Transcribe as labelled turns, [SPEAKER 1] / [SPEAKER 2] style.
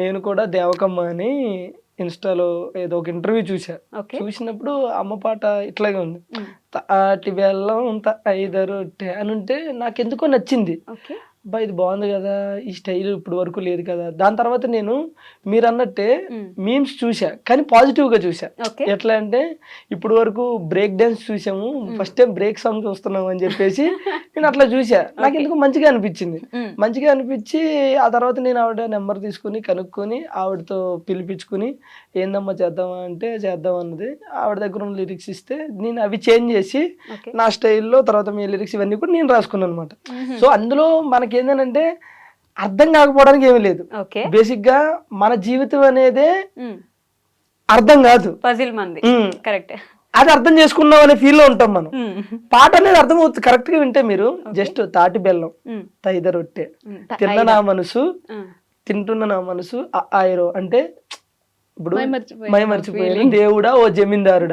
[SPEAKER 1] నేను కూడా దేవకమ్మ అని ఇన్స్టాలో ఏదో ఒక ఇంటర్వ్యూ చూసా.
[SPEAKER 2] ఓకే.
[SPEAKER 1] చూసినప్పుడు అమ్మ పాట ఇట్లాగే ఉంది. తాటి బెల్లం ఐద రొట్టె అని ఉంటే నాకెందుకో నచ్చింది.
[SPEAKER 2] ఓకే.
[SPEAKER 1] అబ్బా! ఇది బాగుంది కదా, ఈ స్టైల్ ఇప్పుడు వరకు లేదు కదా. దాని తర్వాత నేను మీరన్నట్టే మీమ్స్ చూసా, కానీ పాజిటివ్గా చూసా.
[SPEAKER 2] ఓకే.
[SPEAKER 1] ఎట్లా అంటే ఇప్పుడు వరకు బ్రేక్ డాన్స్ చూసాము, ఫస్ట్ టైం బ్రేక్ సాంగ్ చూస్తున్నాం అని చెప్పేసి నేను అట్లా చూసా. నాకు ఎందుకు మంచిగా అనిపించింది. మంచిగా అనిపించి ఆ తర్వాత నేను ఆవిడ నెంబర్ తీసుకుని కనుక్కొని ఆవిడతో పిలిపించుకుని ఏందమ్మా చేద్దామా అంటే చేద్దాం అన్నది. ఆవిడ దగ్గర ఉన్న లిరిక్స్ ఇస్తే నేను అవి చేంజ్ చేసి
[SPEAKER 2] ఓకే.
[SPEAKER 1] నా స్టైల్లో తర్వాత మీ లిరిక్స్ ఇవన్నీ కూడా నేను రాసుకున్నాను అనమాట. సో అందులో మనకి ఏంటంటే అర్థం కాకపోవడానికి ఏమీ లేదు.
[SPEAKER 2] ఓకే.
[SPEAKER 1] బేసిక్ గా మన జీవితం అనేదే అర్థం కాదు,
[SPEAKER 2] పజిల్ మంది. కరెక్ట్.
[SPEAKER 1] అది అర్థం చేసుకున్నాం అనే ఫీల్ లో ఉంటాం మనం. పాట అనేది అర్థం అవుతుంది కరెక్ట్ గా వింటే. మీరు జస్ట్ తాటి బెల్లం తైద రొట్టె తిన్న నా మనసు తింటున్న నా మనసు ఆయిరో అంటే ఇప్పుడు మై మర్చిపోయాను దేవుడా ఓ జమీందారుడా